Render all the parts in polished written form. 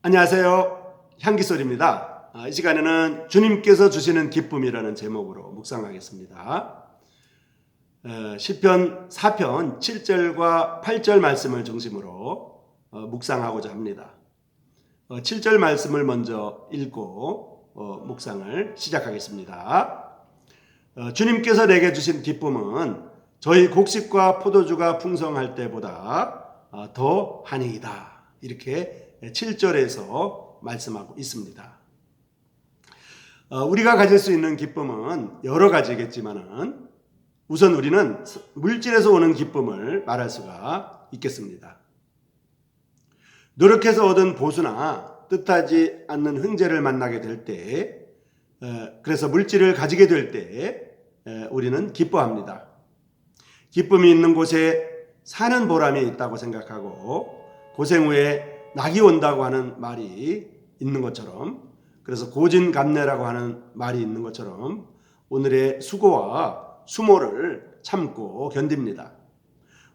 안녕하세요. 향기솔입니다. 이 시간에는 주님께서 주시는 기쁨이라는 제목으로 묵상하겠습니다. 시편 4편 7절과 8절 말씀을 중심으로 묵상하고자 합니다. 7절 말씀을 먼저 읽고 묵상을 시작하겠습니다. 주님께서 내게 주신 기쁨은 저희 곡식과 포도주가 풍성할 때보다 더 하니이다. 이렇게 7절에서 말씀하고 있습니다. 우리가 가질 수 있는 기쁨은 여러 가지겠지만은 우선 우리는 물질에서 오는 기쁨을 말할 수가 있겠습니다. 노력해서 얻은 보수나 뜻하지 않는 흥재를 만나게 될 때, 그래서 물질을 가지게 될 때 우리는 기뻐합니다. 기쁨이 있는 곳에 사는 보람이 있다고 생각하고 고생 후에 낙이 온다고 하는 말이 있는 것처럼, 그래서 고진감래라고 하는 말이 있는 것처럼 오늘의 수고와 수모를 참고 견딥니다.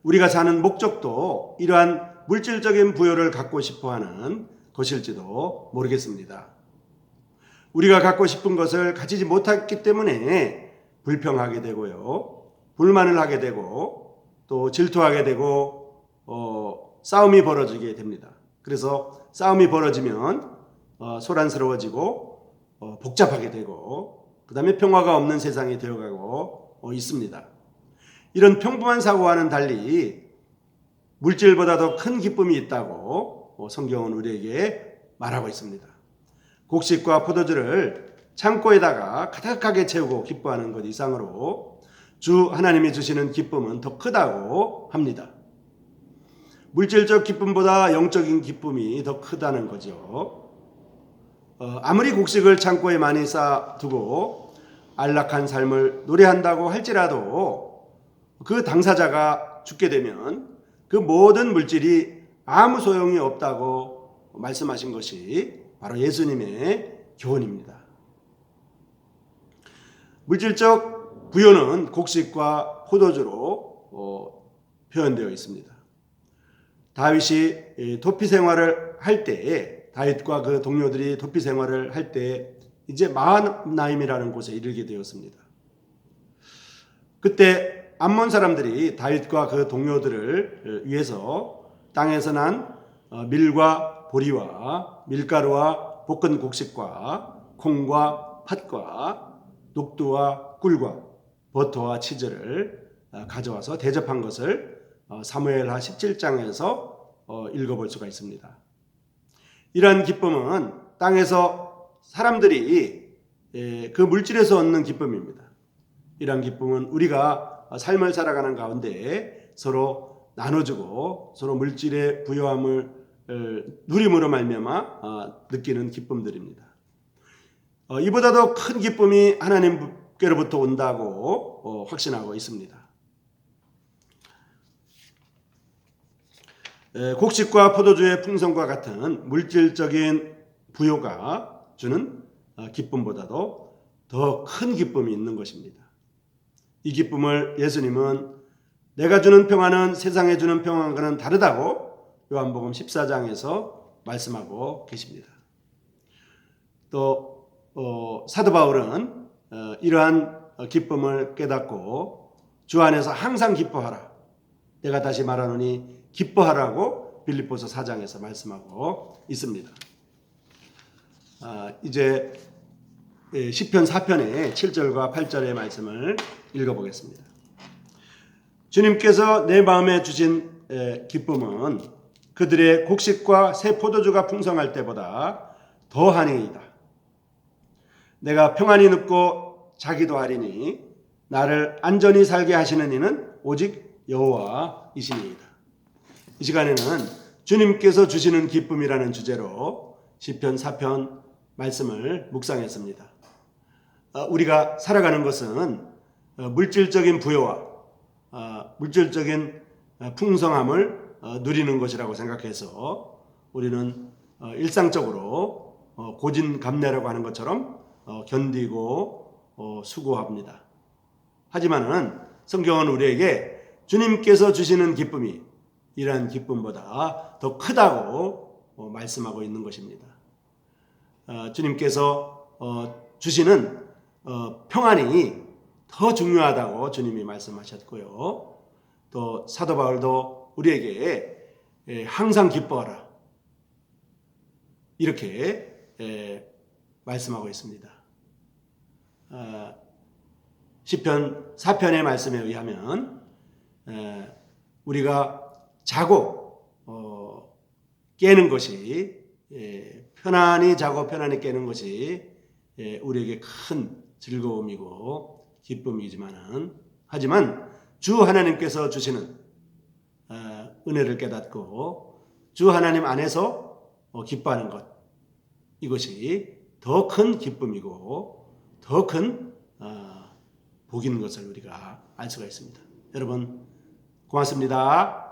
우리가 사는 목적도 이러한 물질적인 부여를 갖고 싶어하는 것일지도 모르겠습니다. 우리가 갖고 싶은 것을 가지지 못했기 때문에 불평하게 되고요, 불만을 하게 되고 또 질투하게 되고 싸움이 벌어지게 됩니다. 그래서 싸움이 벌어지면 소란스러워지고 복잡하게 되고 그 다음에 평화가 없는 세상이 되어가고 있습니다. 이런 평범한 사고와는 달리 물질보다 더 큰 기쁨이 있다고 성경은 우리에게 말하고 있습니다. 곡식과 포도주를 창고에다가 가득하게 채우고 기뻐하는 것 이상으로 주 하나님이 주시는 기쁨은 더 크다고 합니다. 물질적 기쁨보다 영적인 기쁨이 더 크다는 거죠. 아무리 곡식을 창고에 많이 쌓아두고 안락한 삶을 노래한다고 할지라도 그 당사자가 죽게 되면 그 모든 물질이 아무 소용이 없다고 말씀하신 것이 바로 예수님의 교훈입니다. 물질적 부여는 곡식과 포도주로 표현되어 있습니다. 다윗이 도피 생활을 할 때에, 다윗과 그 동료들이 도피 생활을 할 때 이제 마하나임이라는 곳에 이르게 되었습니다. 그때 암몬 사람들이 다윗과 그 동료들을 위해서 땅에서 난 밀과 보리와 밀가루와 볶은 곡식과 콩과 팥과 녹두와 꿀과 버터와 치즈를 가져와서 대접한 것을 사무엘하 17장에서 읽어볼 수가 있습니다. 이러한 기쁨은 땅에서 사람들이 그 물질에서 얻는 기쁨입니다. 이러한 기쁨은 우리가 삶을 살아가는 가운데 서로 나눠주고 서로 물질의 부요함을 누림으로 말미암아 느끼는 기쁨들입니다. 이보다 더 큰 기쁨이 하나님께로부터 온다고 확신하고 있습니다. 곡식과 포도주의 풍성과 같은 물질적인 부요가 주는 기쁨보다도 더 큰 기쁨이 있는 것입니다. 이 기쁨을 예수님은 내가 주는 평화는 세상에 주는 평화와는 다르다고 요한복음 14장에서 말씀하고 계십니다. 또 사도 바울은 이러한 기쁨을 깨닫고 주 안에서 항상 기뻐하라, 내가 다시 말하노니 기뻐하라고 빌립보서 4장에서 말씀하고 있습니다. 이제 시편 4편의 7절과 8절의 말씀을 읽어보겠습니다. 주님께서 내 마음에 주신 기쁨은 그들의 곡식과 새 포도주가 풍성할 때보다 더하니이다. 내가 평안히 눕고 자기도 하리니 나를 안전히 살게 하시는 이는 오직 여호와이시니이다. 이 시간에는 주님께서 주시는 기쁨이라는 주제로 시편 4편 말씀을 묵상했습니다. 우리가 살아가는 것은 물질적인 부여와 물질적인 풍성함을 누리는 것이라고 생각해서 우리는 일상적으로 고진감래라고 하는 것처럼 견디고 수고합니다. 하지만은 성경은 우리에게 주님께서 주시는 기쁨이 이러한 기쁨보다 더 크다고 말씀하고 있는 것입니다. 주님께서 주시는 평안이 더 중요하다고 주님이 말씀하셨고요. 또 사도 바울도 우리에게 항상 기뻐하라 이렇게 말씀하고 있습니다. 시편 4편의 말씀에 의하면 우리가 자고 깨는 것이 편안히 자고 편안히 깨는 것이 우리에게 큰 즐거움이고 기쁨이지만은 하지만 주 하나님께서 주시는 은혜를 깨닫고 주 하나님 안에서 기뻐하는 것 이것이 더 큰 기쁨이고 더 큰 복인 것을 우리가 알 수가 있습니다. 여러분 고맙습니다.